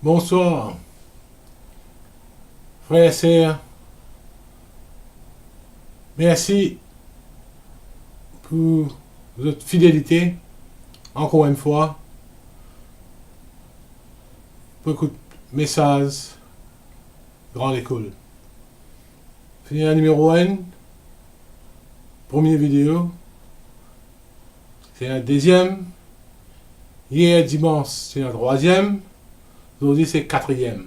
Bonsoir, frères et sœurs. Merci pour votre fidélité, encore une fois, pour écouter message Grande École. Fini la numéro 1, première vidéo. C'est la deuxième. Hier, dimanche, c'est la troisième. Aujourd'hui, c'est quatrième.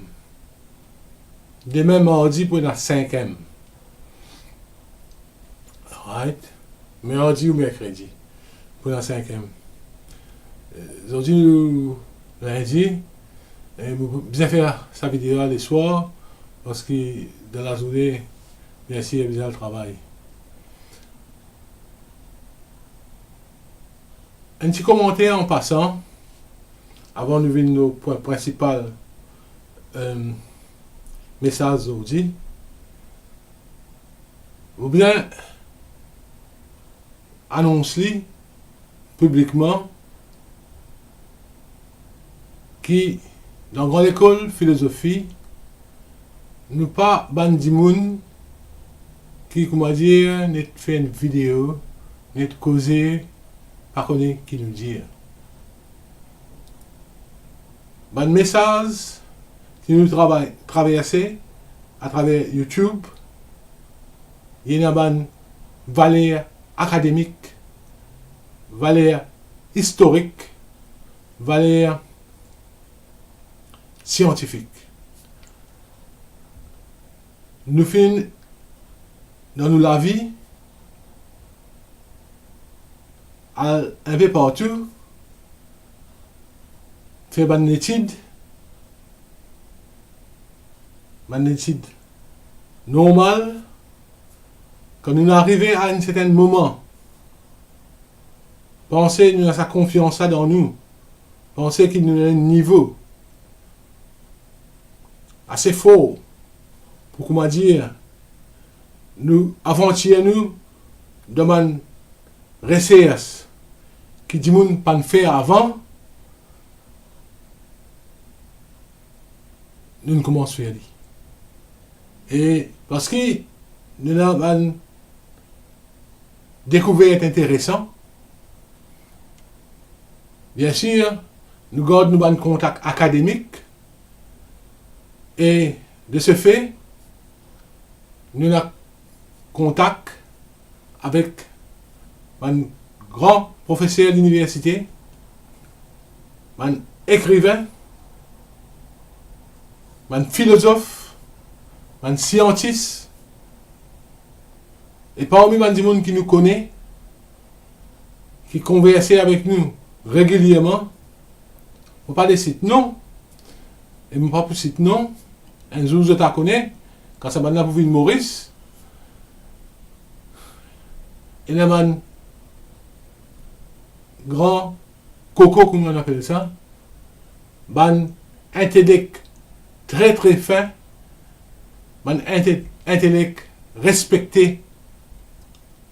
Demain, mardi, pour la cinquième. Alright. Mardi ou mercredi, pour la cinquième. Aujourd'hui, nous, lundi, vous bien faire sa vidéo les soirs, parce que dans la journée, bien sûr, il y a besoin de travail. Un petit commentaire en passant, avant de venir au point principal message d'aujourd'hui. Vous bien annoncer publiquement qui dans grande école philosophie nous pas bandi moun qui comment dire net fait une vidéo net causer pas connaît qui nous dire ban message qui nous traverser à travers YouTube. Il y a ban valeur académique, valeur historique, valeur scientifique. Nous faisons dans nous la vie un peu partout faire une étude normale. Quand nous arrivons à un certain moment, pensez nous à sa confiance dans nous, pensez qu'il nous a un niveau assez fort pour comment dire nous avant-hier nous demande recherche qui dit moun pas faire avant, nous commençons à faire. Et parce que nous avons découverte intéressant. Bien sûr, nous gardons un contact académique et de ce fait, nous avons contact avec un grand professeur d'université, un écrivain, un philosophe, un scientiste. Et parmi les gens qui nous connaissent, qui conversent avec nous régulièrement, je ne pas de site non, et je ne pas pour site non, un jour je te connais, quand ça va pour Ville Maurice, il y a un grand coco, comme on appelle ça, un intellect très très fin, un intellect respecté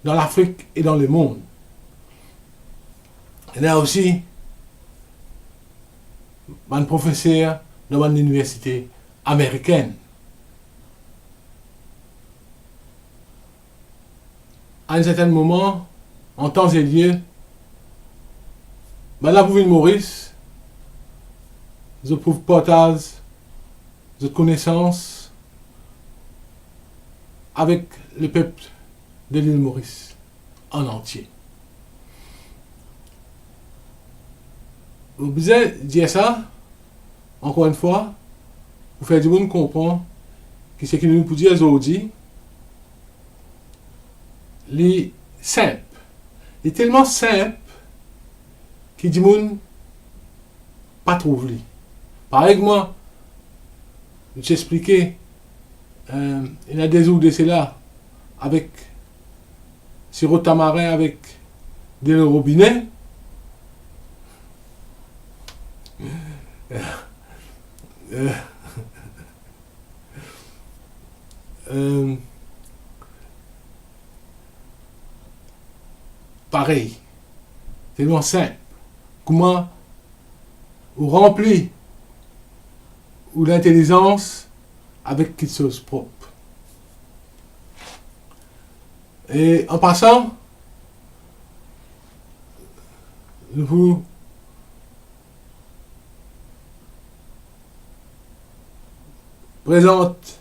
dans l'Afrique et dans le monde. Il y a aussi un professeur dans une université américaine. À un certain moment, en temps et lieu, là pour Ville Maurice, je trouve partage de connaissances avec le peuple de l'île Maurice en entier. Vous pouvez dire ça, encore une fois, pour faire du monde comprendre que ce que nous pouvons dire aujourd'hui, c'est simple. Il est tellement simple que du monde pas trouve lui. Par exemple, je vais expliquer, il y a des jours de cela avec sirop tamarin avec des robinets. Pareil, tellement simple. Comment on remplit ou l'intelligence avec quelque chose de propre. Et en passant, je vous présente,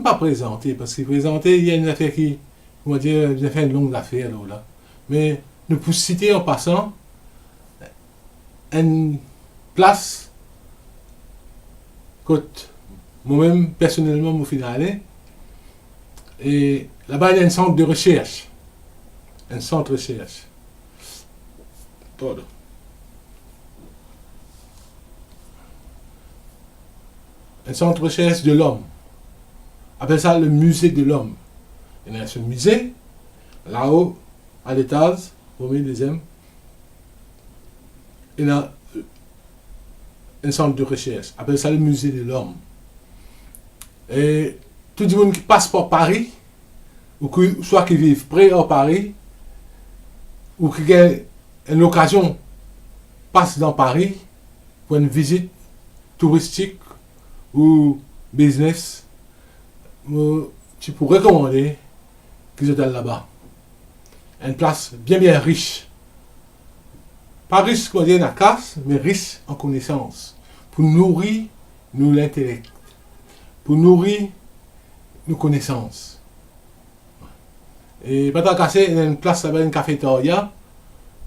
pas présenter, parce que présenter, il y a une affaire qui, on va dire, j'ai fait une longue affaire là, mais nous pouvons citer en passant une place que moi-même, personnellement, je suis allé. Et là-bas, il y a un centre de recherche. Un centre de recherche. Pardon. Un centre de recherche de l'homme. On appelle ça le musée de l'homme. Il y a ce musée, là-haut, à l'étage, premier, deuxième. Il y a un centre de recherche. On appelle ça le musée de l'homme. Et tout le monde qui passe par Paris, ou soit qui vit près à Paris, ou qui a une occasion passe dans Paris pour une visite touristique ou business, tu peux recommander qu'ils aillent là-bas. Une place bien riche. Pas riche qu'on dit dans la casse, mais riche en connaissances. Pour nourrir nous l'intellect. Pour nourrir nos connaissances. Et pas tant casser, il y a une place là-bas, une cafétéria.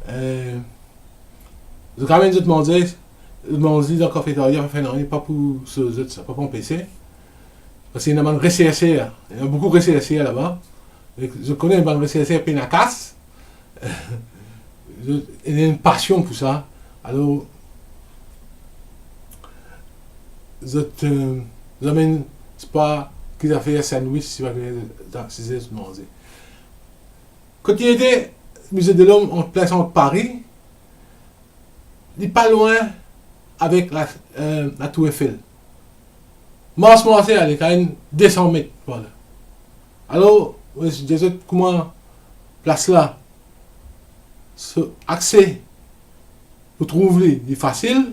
Je quand même demander dans la cafétéria, pas pour ce autres, ça, pas pour un PC. Parce qu'il y a une bande recherchée, il y a beaucoup de recherchés là-bas. Je connais une bande recherchée à la casse. Il y a une passion pour ça. Alors, je amène, c'est pas qu'ils ont fait un sandwich, si vous manger. Quand il était au musée de l'homme en plein centre de Paris, il n'est pas loin avec la tour Eiffel. Mars Marseille, elle est quand même 200 mètres. Voilà. Alors, je disais comment place là, ce accès pour trouver est facile.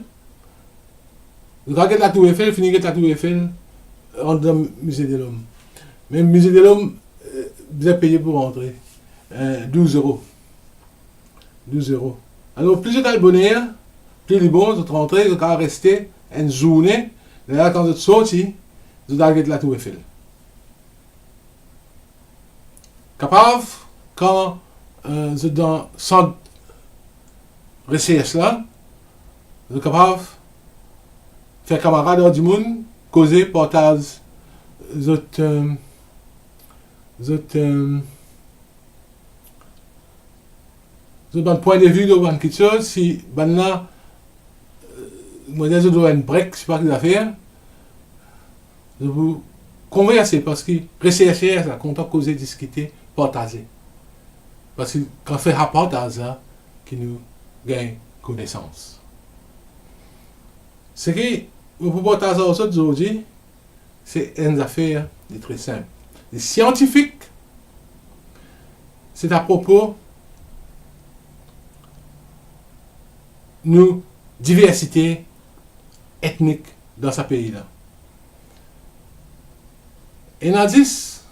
Regarde la tour Eiffel, finir la tour Eiffel, entre dans le musée de l'homme. Mais le musée de l'homme, vous avez payé pour rentrer. 12 euros. 12 euros. Alors, plus vous êtes bonheur, plus il est bon, vous rentrez, vous allez rester une journée. Et là, quand vous êtes sorti, vous allez la tour Eiffel. Capable, quand vous êtes dans le centre de recherche là, vous êtes capable de faire camarade du monde, causer, partager, vous êtes dans le point de vue de quelque chose, si là, moi je dois une break, c'est pas que d'affaires, je vous converser parce que rechercher, ça compte causer, discuter, partager. Parce que quand on fait rapport à ça, qui nous gagne connaissance. Ce qui vous pouvez partager aujourd'hui, c'est une affaire très simple. Les scientifiques, c'est à propos nous diversité ethnique dans ce pays-là. Et il y en a 10.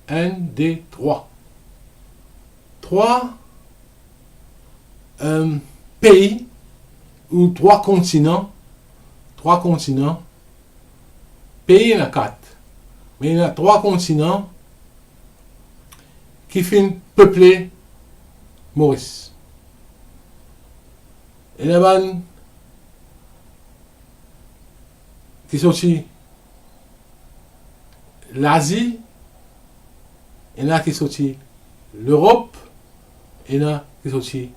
1, 2, 3. 3 pays ou 3 continents. 3 continents. Pays, il y en a 4. Mais il y en a 3 continents qui finissent peupler Maurice. Et il y a qui sont aussi l'Asie, il y en a qui sont aussi l'Europe, et il y en a qui sont aussi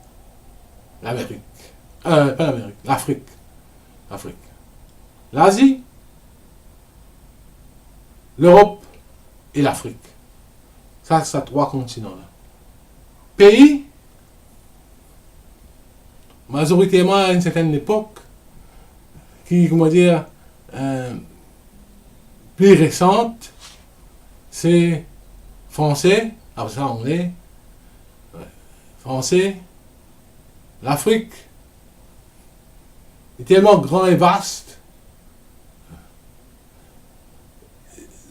l'Amérique. Pas l'Amérique, l'Afrique. L'Asie, l'Europe et l'Afrique. Ça, c'est 3 continents-là. Pays, majoritairement à une certaine époque, qui, comment dire, plus récente, c'est français, après ça anglais, français, l'Afrique, est tellement grand et vaste.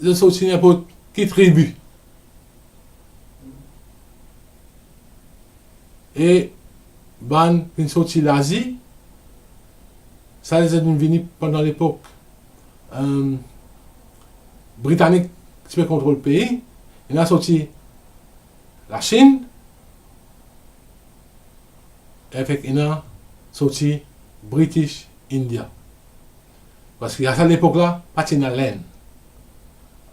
Je sorti n'importe qui tribu. Et ban une sorti l'Asie, ça les est venu pendant l'époque britannique qui peut contrôler le pays. Il a sorti la Chine, et avec il a sorti British India. Parce qu'à cette époque-là, pas de laine.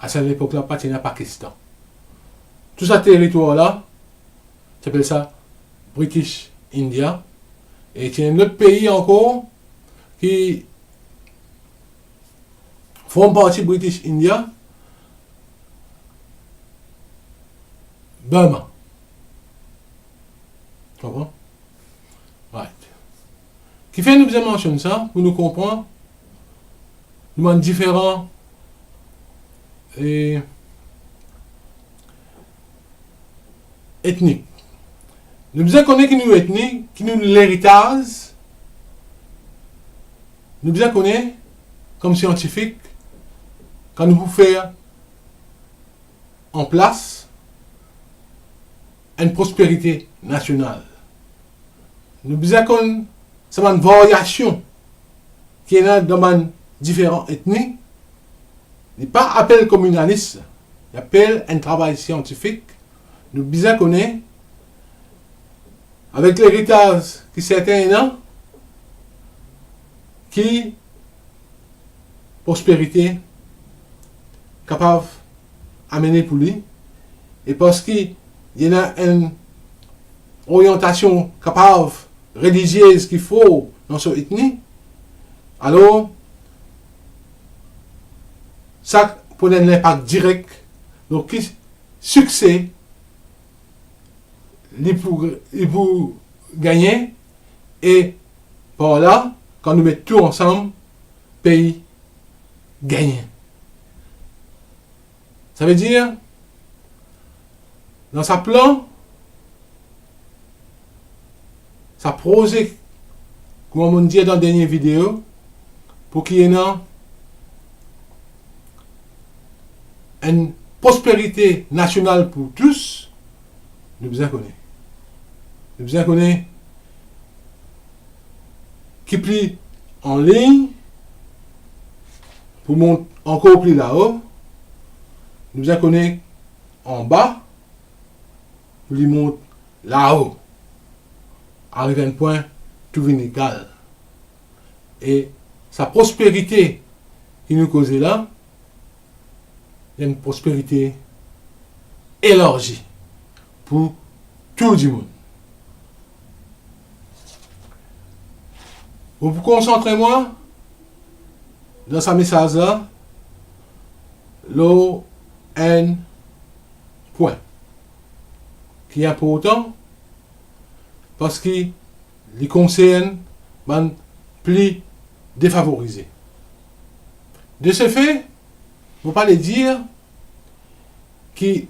À cette époque-là, pas de Pakistan. Tout ce territoire-là, s'appelle ça British India. Et il y a un autre pays encore qui font partie British India, Burma. Tu comprends? Right. Qui fait nous mentionner ça pour nous comprendre de manière différente et ethnique. Nous devons connaître qui nous ethnique, qui nous l'héritage. Nous devons connaître comme scientifique quand nous pouvons faire en place une prospérité nationale. Nous devons connaître c'est une variation qui est là dans différentes ethnies. Il n'est pas appel communaliste, il appelle un travail scientifique. Nous devons connaître avec l'héritage qui certains là, qui prospérité capable d'amener pour lui, et parce qu'il y a une orientation capable religieuse qu'il faut dans son ethnie, alors ça peut avoir un impact direct. Donc, succès, il pour gagner, et par là, quand nous mettons tout ensemble, pays gagnant. Ça veut dire, dans sa plan, sa projet, comme on dit dans la dernière vidéo, pour qu'il y ait une prospérité nationale pour tous, nous devons connaître. Nous devons connaître qui plie en ligne pour monter encore plus là-haut. Nous devons connaître en bas pour lui monter là-haut. Arrive à un point, tout vient égal. Et sa prospérité qui nous cause là, il y a une prospérité élargie pour tout le monde. Pour concentrer moi dans sa message là, l'ON point qui est important parce qu'il concerne les plus défavorisés. De ce fait, on ne peut pas dire que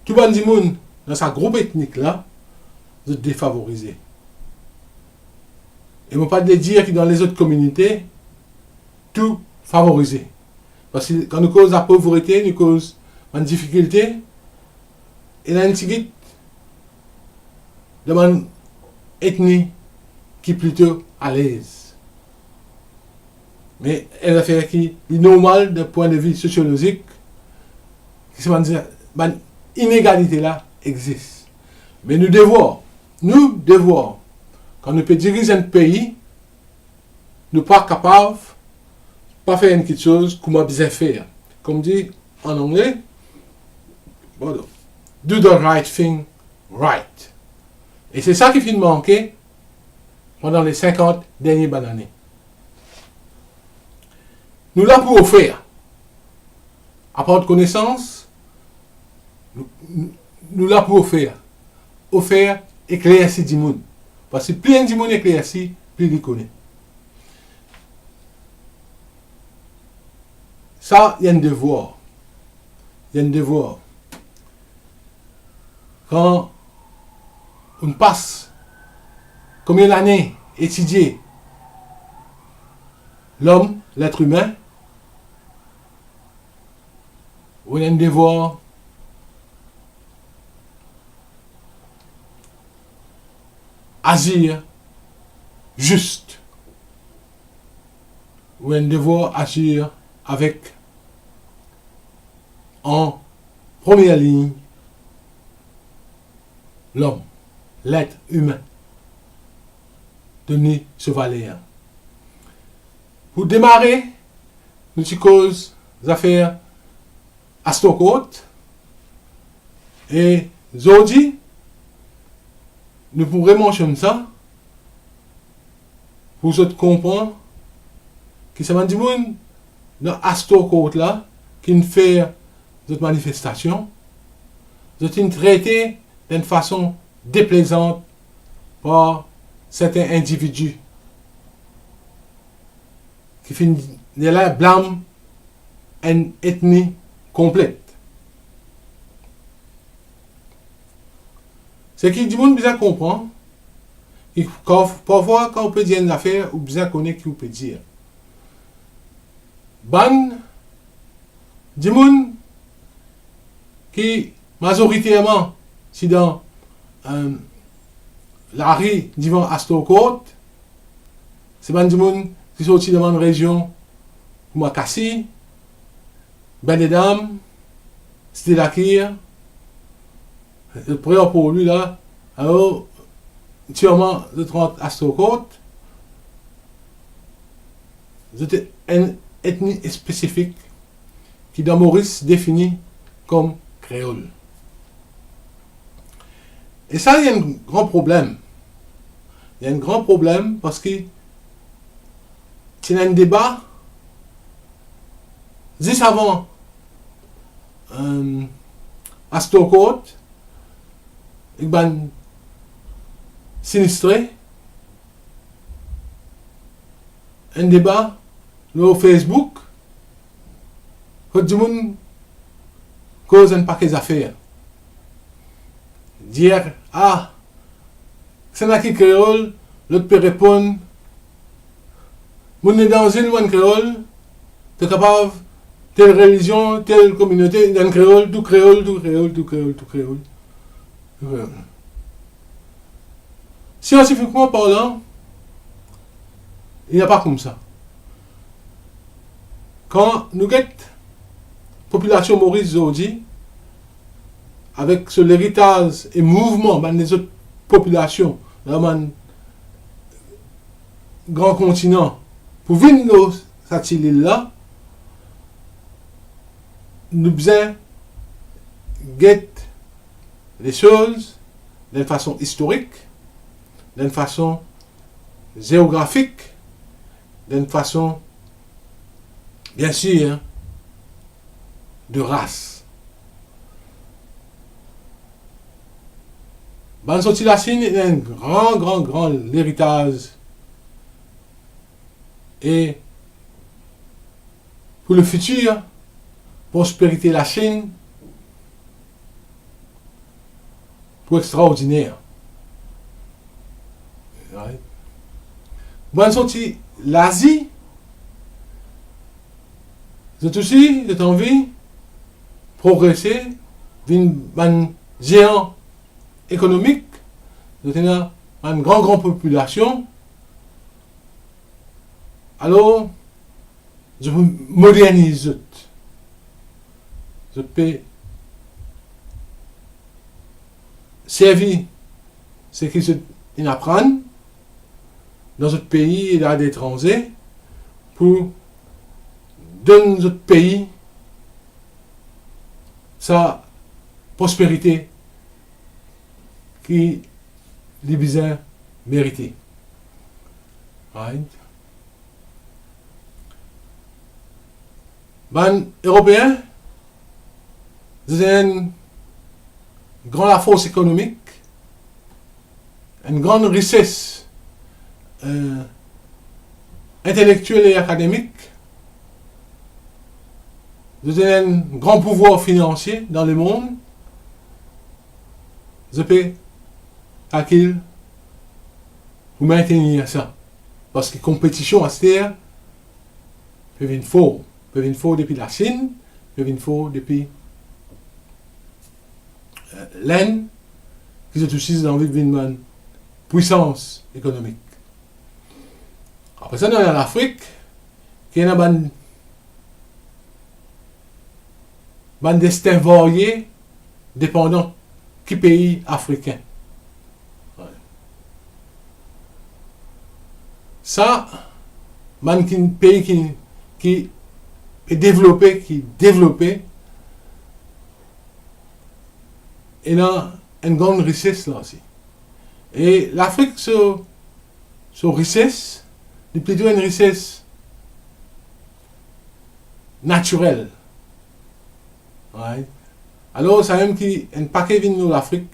tout le monde dans sa groupe ethnique là est défavorisé. Et on ne peut pas dire que dans les autres communautés, tout favorisé. Parce que quand nous cause la pauvreté, nous cause une difficulté, et là, une petite de mon ethnie qui est plutôt à l'aise. Mais elle a fait qui est normal d'un point de vue sociologique, qui se dire, ben, inégalité là existe. Mais nous devons, quand nous pouvons diriger un pays, nous ne sommes pas capables de pas faire une petite chose comme on bien faire. Comme dit en anglais, do the right thing right. Et c'est ça qui finit de manquer pendant les 50 dernières années. Nous l'avons pour faire. Apprendre connaissance, nous l'avons pour faire. Offert éclairci du monde. Parce que plus un monde éclairci, plus il connaît. Ça, il y a un devoir. Il y a un devoir. Quand on passe combien d'années étudier l'homme, l'être humain, on a un devoir agir juste, ou un devoir agir avec en première ligne l'homme, l'être humain, donner ce valeur. Pour démarrer, nous avons cause affaires à Stockholm et aujourd'hui, nous pourrons mentionner ça pour vous comprendre que c'est un petit monde dans Astokot là qui ne fait cette manifestation, c'est traité d'une façon déplaisante par certains individus qui finissent de là blâme une ethnie complète. C'est qui du monde bien comprend. Parfois, quand on peut dire une affaire, ou bien connaître qui on peut dire. Ban, du monde qui, majoritairement, si dans la rue devant Astokot, c'est ban du monde qui sont aussi dans une région comme Akassi, Benedam, Cité Lakir. Le prière pour lui là, alors, sûrement de 30 Astokot, c'était une ethnie spécifique qui dans Maurice définit comme créole. Et ça, il y a un grand problème. Il y a un grand problème parce que c'est un débat juste avant Astokot, il y a un sinistré, un débat sur Facebook, que tout le monde cause un paquet d'affaires. Dire, ah, c'est là qui créole, l'autre peut répondre, mon est dans une ou un créole, tu es capable, telle religion, telle communauté, d'un créole, tout créole, tout créole, tout créole, tout créole. Scientifiquement parlant, il n'y a pas comme ça. Quand nous avons population Maurice aujourd'hui, avec l'héritage et mouvement des autres populations dans un grand continent, pour venir dans cette île-là, nous devons guetter les choses d'une façon historique, d'une façon géographique, d'une façon, bien sûr, de race. Ban sorti la Chine est un grand héritage. Et pour le futur, prospérité de la Chine, pour extraordinaire. Right. Ban sorti l'Asie, c'est aussi, j'ai envie de progresser d'un géant économique, une grande population. Alors, je me modernise. Je peux servir ce qu'ils apprennent dans notre pays et dans l'étranger pour donner notre pays sa prospérité qui les besoins mérités. Right? Ben, Européens, c'est une grande force économique, une grande richesse intellectuelle et académique, c'est un grand pouvoir financier dans le monde. Je peux acquérir pour maintenir ça. Parce que compétition à cette terre peut venir fort. Peut venir fort depuis la Chine, peut venir fort depuis l'Inde, qui se touchent dans une puissance économique. Après ça, dans l'Afrique, qui est un destin varié, dépendant qui pays africain. Ouais. Ça, un pays qui est développé, et a une grande richesse là aussi. Et l'Afrique, sa richesse, c'est plutôt une richesse naturelle. Ouais. Alors, ça même qui un paquet vient de l'Afrique,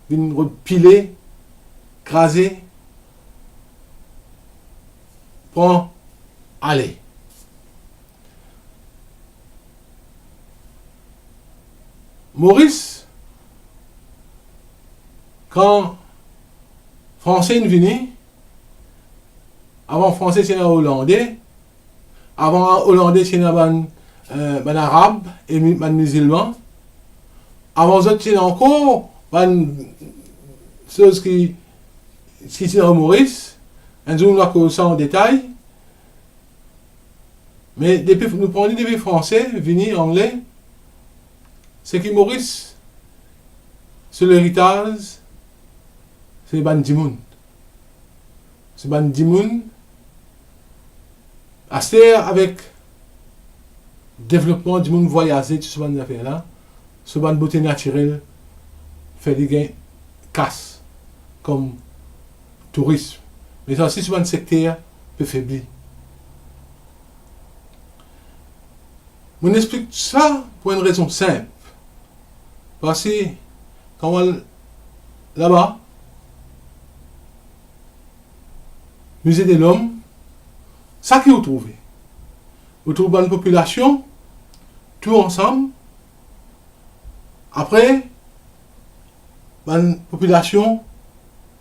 vient repiler, craser, prend, aller. Maurice, quand Français est venu, avant Français c'est un Hollandais, avant Hollandais c'est un Arabe et un musulman, avant ça c'est encore une chose qui c'est un Maurice, un jour nous avons ça en détail, mais depuis, nous prenons des Français, venus anglais, c'est que Maurice, c'est l'héritage, c'est les bandimoun. C'est les bandimoun, avec le développement du monde voyager, tout ce qu'on a fait là, ce ban beauté naturelle fait des gains casse, comme tourisme. Mais ça aussi, ce ban secteur peut faiblir. On explique ça pour une raison simple. Parce que quand on va là-bas, musée de l'homme, ça qui vous trouvez. Vous trouvez une population, tout ensemble. Après, une population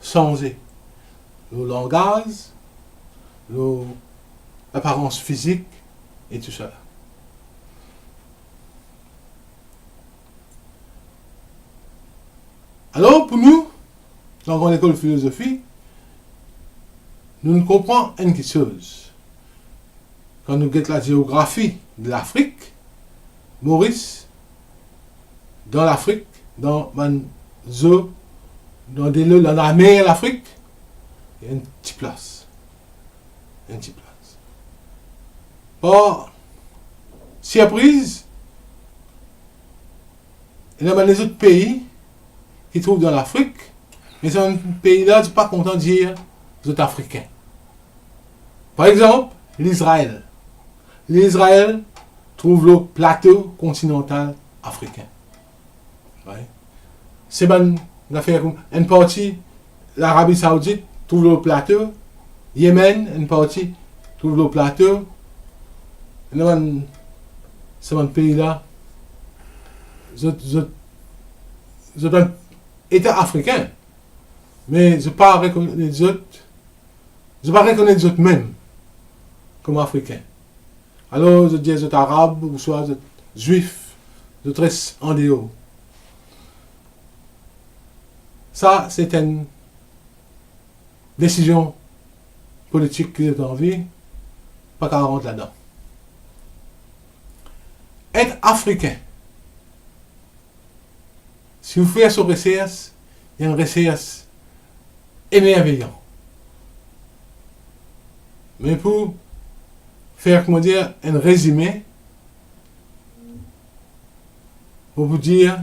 changée. Le langage, l'apparence physique et tout ça. Alors, pour nous, dans l'école de philosophie, nous ne comprenons une chose. Quand nous regardons la géographie de l'Afrique, Maurice, dans l'Afrique, dans la mer de l'Afrique, il y a une petite place. Une petite place. Or, surprise, il y a les autres pays qui trouvent dans l'Afrique, mais c'est un pays-là, je ne suis pas content de dire les autres Africains. Par exemple, l'Israël. L'Israël trouve le plateau continental africain. Ouais. C'est une affaire comme une partie, l'Arabie Saoudite trouve le plateau, Yémen, une partie trouve le plateau. C'est un pays-là, c'est un État africain, mais je ne pas reconnaître les autres, je pas reconnaître les autres même comme africains. Alors je dis les autres arabes ou soit les autres juifs, les autres restent en dehors. Ça, c'est une décision politique qui est en vie, pas qu'à rentrer là-dedans. Être africain. Si vous faites ce recherche, il y a une recherche émerveillante. Mais pour faire, comment dire, un résumé, pour vous dire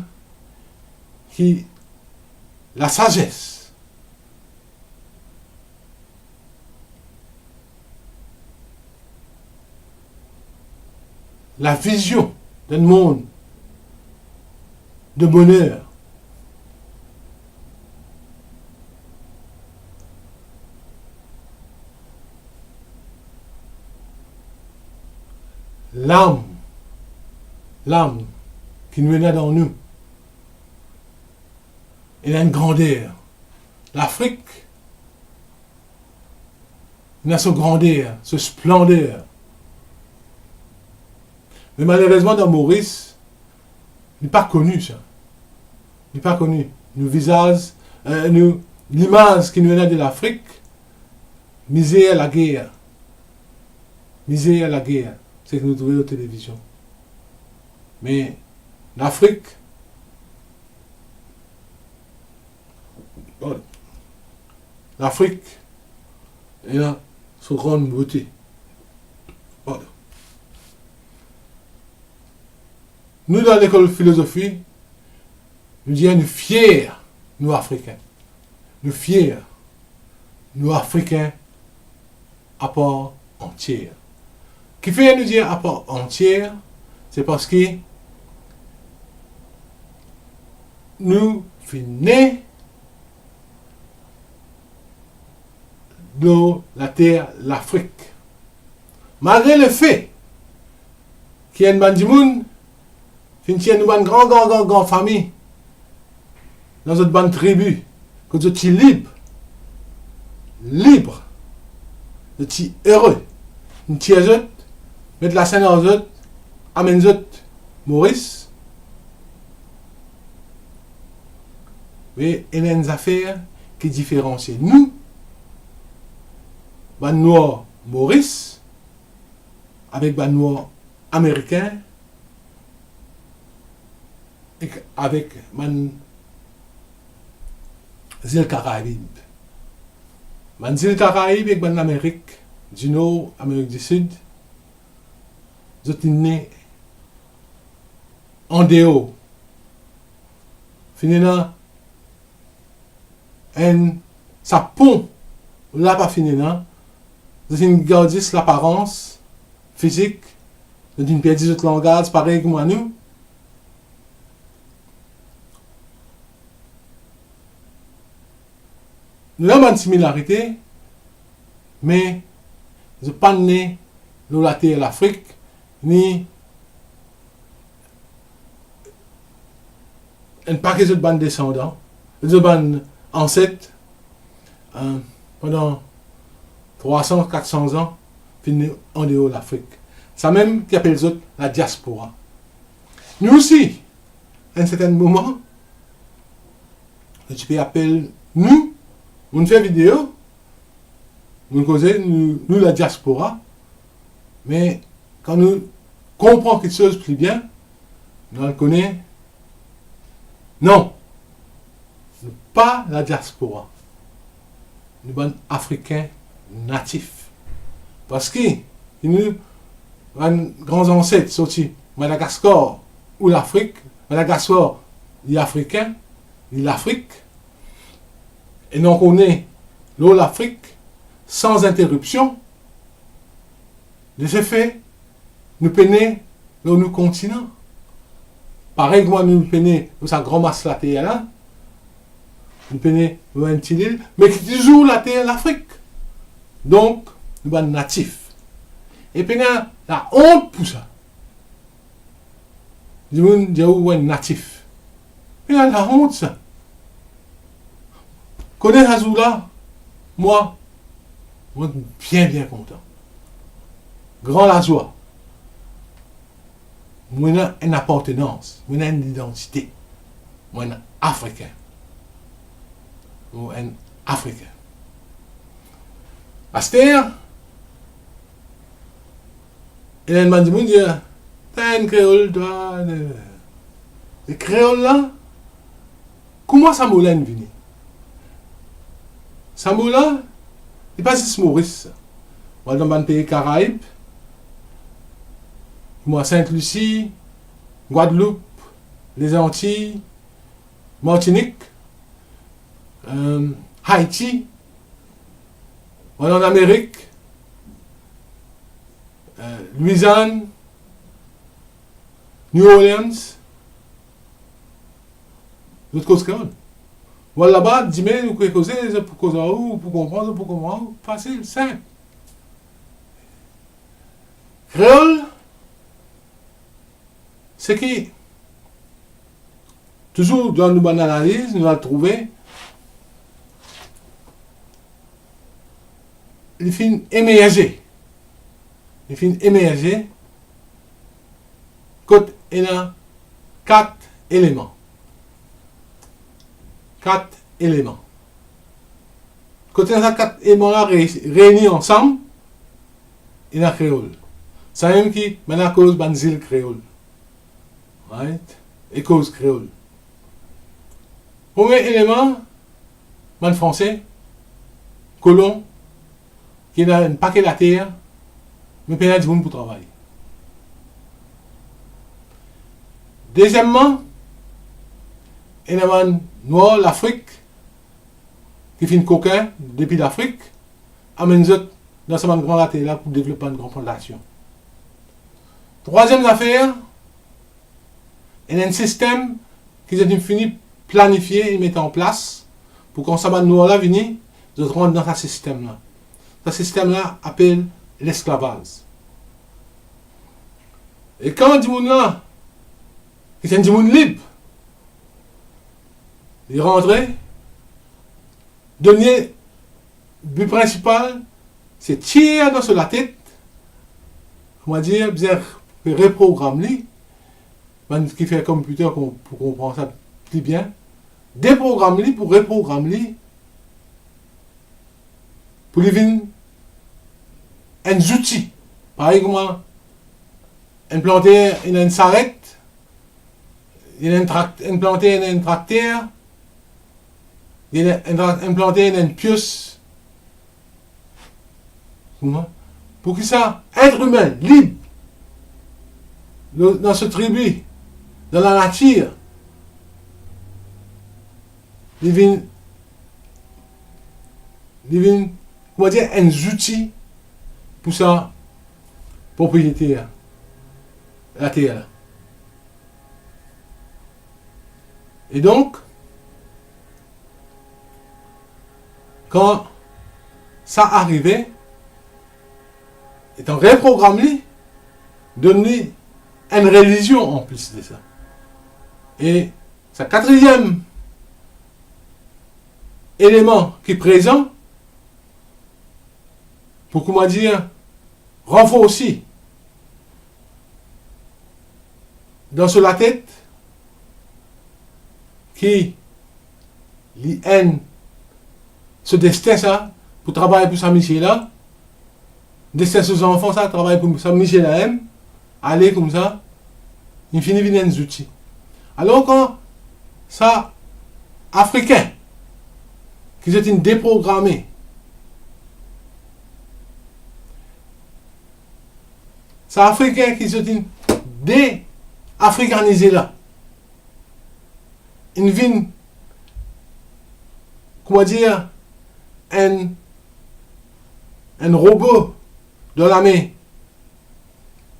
que la sagesse, la vision d'un monde de bonheur, l'âme qui nous est dans nous, elle a une grandeur. L'Afrique, il a son grandeur, ce splendeur. Mais malheureusement, dans Maurice, il n'est pas connu ça. Il n'est pas connu. Nous visage, l'image qui nous vient de l'Afrique, misère la guerre. Misère la guerre. C'est que nous trouvons aux télévisions. Mais l'Afrique, l'Afrique, elle a son grande beauté. Voilà. Nous, dans l'école de philosophie, nous disons nous fiers, nous Africains. Nous fiers, nous Africains, à part entière. Qui fait nous dire à part entière, c'est parce que nous finissons de la terre, l'Afrique. Malgré le fait qu'il y a une bande de monde, il y a une grande famille, dans une bande tribu, que vous êtes libre, vous êtes heureux. Une tiers mettre la scène aux autres, amène autres, Maurice. Mais il y a une affaire qui différencie nous, les noirs Maurice, avec les noirs américains, et avec les îles Caraïbes. Les îles Caraïbes avec l'Amérique du Nord, Amérique du Sud, ils sont nés en dehors. Finalement, ça pont, là pas fini, non? Ils gardent l'apparence physique, ils ont perdu notre langage, pareil que moi, nous. Nous avons une similarité, mais ils ne sont pas nés dans la terre l'Afrique, ni un paquet de bandes descendants, de bandes ancêtres, pendant 300-400 ans, finis en dehors de l'Afrique. Ça même qui appelle les autres la diaspora. Nous aussi, à un certain moment, tu peux appeler nous, on fait vidéo, nous causons, nous la diaspora, mais quand nous comprenons quelque chose plus bien, nous le connaissons. Non, pas la diaspora. Nous sommes africains natifs. Parce que nous avons grands ancêtres sortis Madagascar ou l'Afrique. Madagascar, les Africains, l'Afrique. Et nous connaissons l'Afrique sans interruption. De ce fait, nous peinons dans nos continents. Pareil que moi, nous peinons dans sa grande masse la terre là. Nous peinons dans une petite île, mais qui toujours la terre l'Afrique. Donc, nous sommes natifs. Et puis, la honte pour ça. Nous sommes natifs. Mais la honte, ça. Connais Azoula, moi, bien content. Grand la joie. Moi, j'ai une appartenance, moi, j'ai une identité. Moi, je suis africain. Moi, je suis africain. Astère, il y a un man qui me dit, t'as une créole, toi. Les créoles là, comment ça m'a venu? Ça m'a il passe sur Maurice. Moi, dans le pays Caraïbes, moi, Sainte-Lucie, Guadeloupe, les Antilles, Martinique, Haïti, moi, en Amérique, Louisiane, New Orleans, d'autres causes que voilà là-bas, dis-moi, vous pouvez causer, pour causer où, pour comprendre, pour comment, facile, simple. Créole, c'est qui, toujours dans nos bonnes analyses, nous allons trouver les films émergés. Les films émergés, quand il y a 4 éléments. 4 éléments. Quand il y a 4 éléments réunis ensemble, il y a créole. C'est même qui, maintenant, cause banzil créole. Right? Et cause créole. Premier élément, man français, colon, qui a un paquet de la terre, mais il y a du monde pour travailler. Deuxièmement, il y a un noir, l'Afrique, qui fait une coquin depuis l'Afrique, amène dans ce grand latte là pour développer une grande plantation. Troisième affaire, il y a un système qui a fini planifier et mettre en place pour qu'on s'en noir là venir, de rentrer dans ce système là. Ce système là appelle l'esclavage. Et quand on dit monde là, c'est un monde libre, il rentre, dernier but principal, c'est tirer dans la tête, comment dire, bien reprogrammer, qui fait computer pour comprendre ça plus bien, déprogrammer pour reprogrammer, pour lui venir un outil. Par exemple, implanter une sarrette, implanter un tracteur, implanter une pieuse. Pour que ça, être humain, libre, dans ce tribu, dans la nature, divine, comment dire, un outil pour sa propriété, la terre. Et donc, quand ça arrivait, étant reprogrammé, donner une religion en plus de ça. Et sa quatrième élément qui est présent, pour comment dire, renforcer dans la tête qui haine ce destin ça pour travailler pour Saint-Michel là, destin ses enfants ça travailler pour Saint-Michel là même, aller comme ça, il finit venir des outils. Alors quand ça africain qui sont déprogrammés, ça africain qui sont déafricanisés là, ils viennent, comment dire, un robot de la main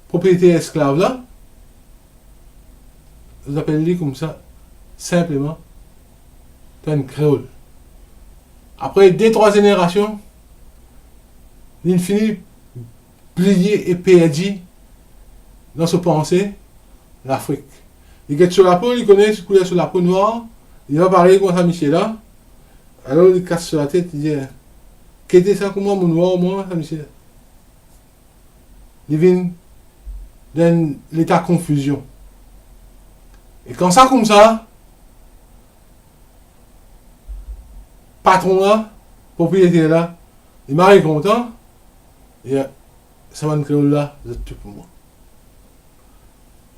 propriétaire esclave là, vous appelez comme ça, simplement, c'est un créole. Après 2-3 générations, il finit plié et perdu dans sa pensée, l'Afrique. Il est sur la peau, il connaît ce couleur sur la peau noire, il va parler comme ça, Michel là. Alors il casse sur la tête, il dit, qu'était ça comme moi, mon noir, moi, ça, Michel? Il vient dans l'état de confusion. Et quand ça, comme ça, patron là, propriétaire là, il m'a content, et ça va me créer là, c'est tout pour moi.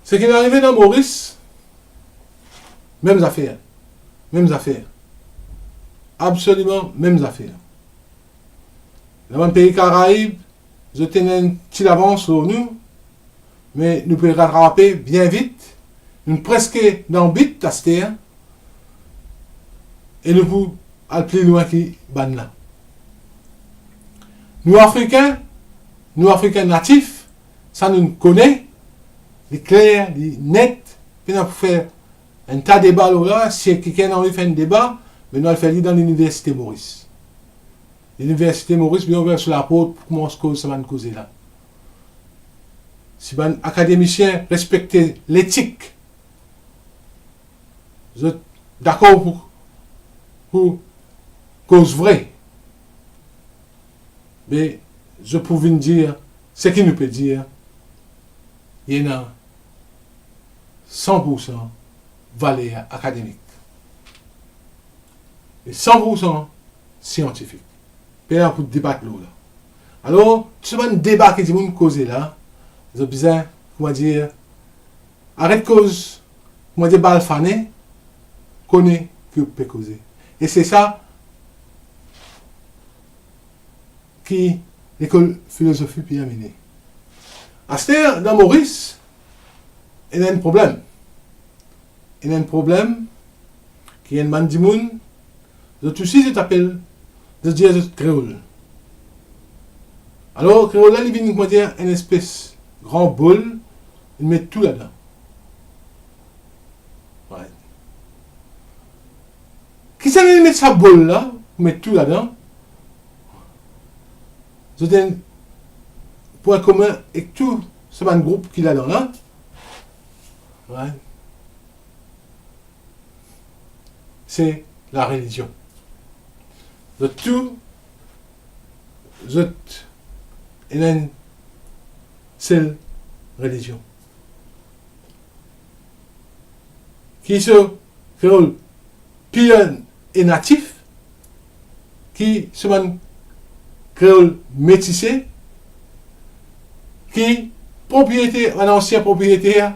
Ce qui est arrivé dans Maurice, mêmes affaires. Mêmes affaires. Absolument mêmes affaires. Dans le pays Caraïbes, je tenais une petite avance sur nous, mais nous pouvons rattraper bien vite, nous presque dans le but à cette terre, et nous pouvons aller plus loin que ban là. Nous Africains natifs, ça nous connaît, les clairs, les nets, puis nous pouvons faire un tas de débats là, si quelqu'un a envie de faire un débat, mais nous allons le faire dans l'université Maurice. L'université Maurice, bien ouvert sur la porte pour commencer à cause, ça va nous causer là. Si un académicien respecte l'éthique, vous êtes d'accord pour cause vraie. mais je pouvais dire ce qui nous peut dire, il y en a 100% valeur académique et 100% scientifique. Pour débattre là. Alors, tu vois un débat que nous causer là, j'ai besoin, comment dire, arrête cause, comment dire, balfané, connaît que peut causer. Et c'est ça qui l'école philosophie peut amener. À ce temps, dans Maurice, il y a un problème. Il y a un problème qui est un man du monde, de tout ça, je t'appelle, de dire créole. Alors, créole là, il vient, comment dire, une espèce grand bol, il met tout là-dedans. Ouais. Qui ça met sa bol là, met tout là-dedans? C'est un point commun avec tout ce groupe qu'il a dans là. Ouais. C'est la religion. De tout, il y a une seule religion. Qui se créole pire et natif, qui se créole métissé, qui propriété, un ancien propriétaire,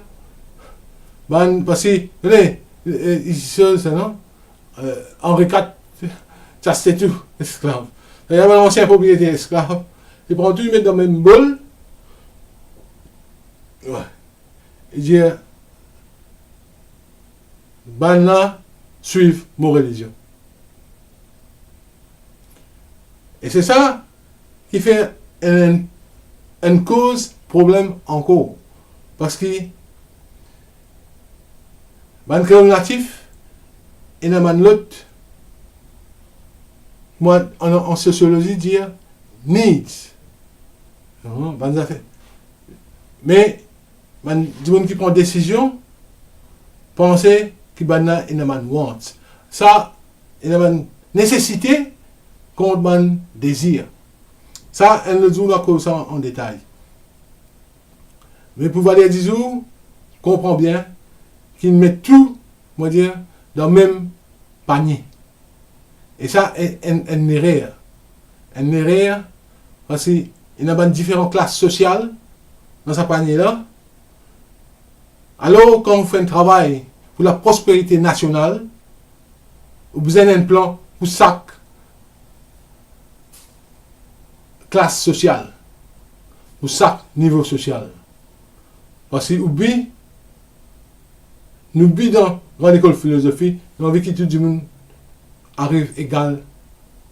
parce que, ici, ça non? Henri IV, ça c'était tout, esclave. Il y a un ancien propriétaire esclave, il prend tout, il met dans le même bol, ouais. Il dit, ben là, suivre mon religion. Et c'est ça qui fait une cause problème encore. Parce que ben créole natif, et dans l'autre, moi en sociologie dire needs. Mais ben, du monde qui prend décision, penser que ben là, il y a un want. Ça, il y a une nécessité contre un désir. Ça, elle ne dit pas ça en détail. Mais pour Valérie Dizou, comprend bien qu'il met tout, moi dire, dans le même panier. Et ça, elle n'est rare. Elle n'est rare parce qu'il y a différentes classes sociales dans ce panier-là. Alors, quand on fait un travail pour la prospérité nationale, vous avez un plan pour chaque classe sociale, pour chaque niveau social. Parce que nous dans l'école de philosophie, nous avons vu que tout le monde arrive égal,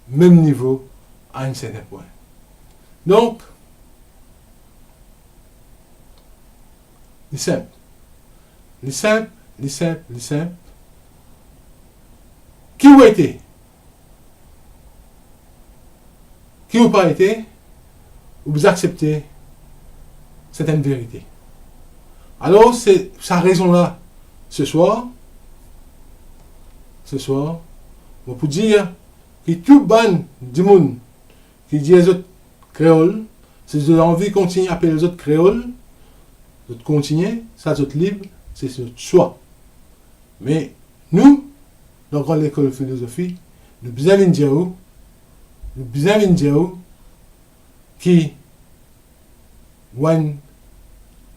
même niveau, à un certain point. Donc, c'est simple. Les simples. Qui vous été? Qui vous pas été? Vous acceptez certaines vérités. Alors, c'est sa raison-là, ce soir, on peut dire que tout ban du monde qui dit les autres créoles, si vous avez envie de continuer à appeler les autres créoles, de continuer, ça c'est libre, c'est notre choix. Mais nous, dans l'école de philosophie, nous besoin de dire qui un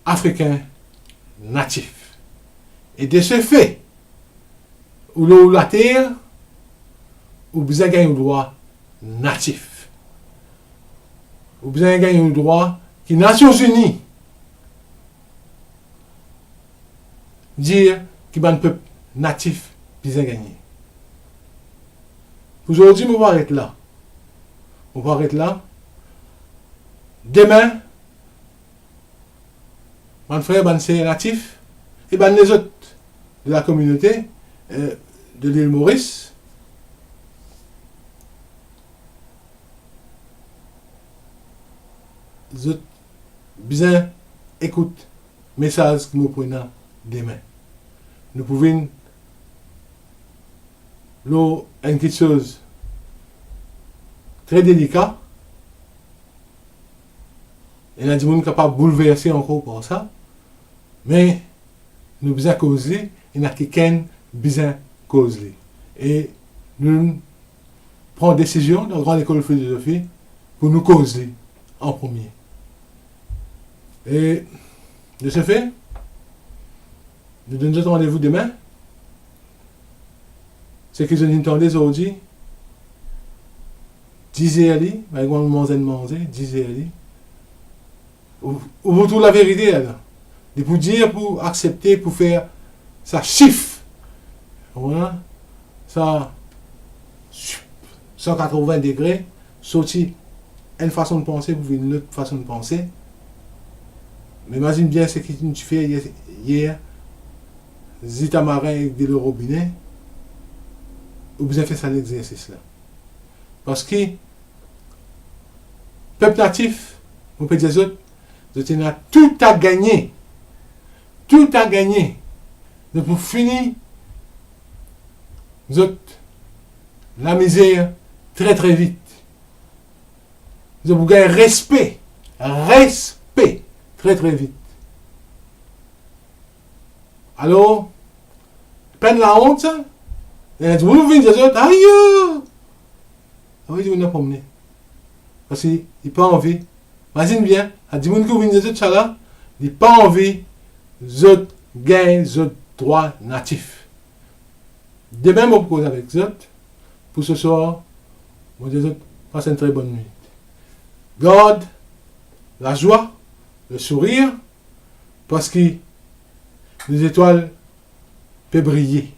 Africain natif. Et de ce fait, ou la terre, ou besoin gagner le droit natif. Ou besoin gagner le droit qui Nations Unies dire qu'il y a un peuple natif besoin gagner. Aujourd'hui, on va arrêter là. Demain, mon frère, c'est natif, et les autres de la communauté de l'île Maurice, les autres bien écoutent le message que nous prenons demain. Nous pouvons une quelque chose très délicat, Il y a des gens capables de bouleverser encore par ça. Mais nous avons besoin de causer. Il y a quelqu'un besoin de causer. Et nous prenons décision dans la grande école de philosophie pour nous causer en premier. Et de ce fait, nous donnons notre rendez-vous demain. C'est que je nous entendais aujourd'hui. Disez-lui, avec moi, disez-lui. Ou vous trouvez la vérité là. De pour dire, pour accepter, pour faire ça chiffre. Voilà. Ça 180 degrés, sortir une façon de penser pour une autre façon de penser. Mais imagine bien ce que tu fais hier, Zita Marin avec le robinet. Ou bien fait ça l'exercice là. Parce que peuple natif, on peut dire les autres, vous avez tout à gagner. Tout à gagner. Donc pour finir, vous avez la misère très très vite. Vous gagnez respect. Respect. Très très vite. Alors, peine la honte, et vous venez des autres, aïe! Ah oui, vous n'avez pas mené. Parce qu'il n'a pas envie. Imagine bien, à 10 personnes qui viennent des autres, là, il n'a pas envie, les autres gagnent, les autres droits natifs. Demain, je vous propose avec les autres, pour ce soir, je vous dis, passez une très bonne nuit. Garde la joie, le sourire, parce que les étoiles peuvent briller.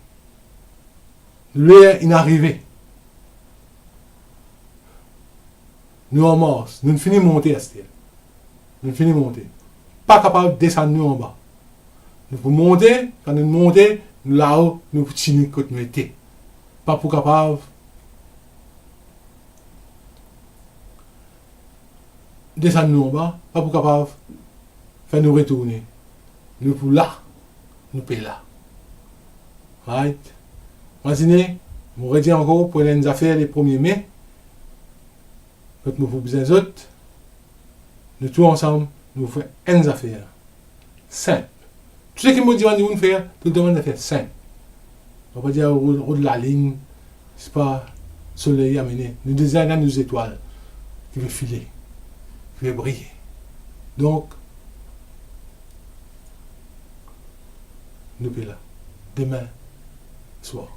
L'air inarrivé. Nous en Mars, nous finissons de monter à ce ciel. Nous finissons de monter. Pas capable de descendre nous en bas. Nous pouvons monter, quand nous montons, nous là-haut, nous pouvons tirer quand nous étions. Pas pour capable de descendre nous en bas, pas pour capable de faire nous retourner. Nous pouvons là, nous pouvons là. Right? Imaginez, je vous redis encore pour les affaires les 1er mai. Quand nous faisons besoin des autres, nous tous ensemble, nous faisons une affaire. Simple. Tout ce qui me dit de faire, tout le monde fait simple. On va pas dire au de la ligne, c'est pas soleil à mener. Nous désignons nos étoiles qui veulent filer, qui veulent briller. Donc, nous sommes là. Demain soir.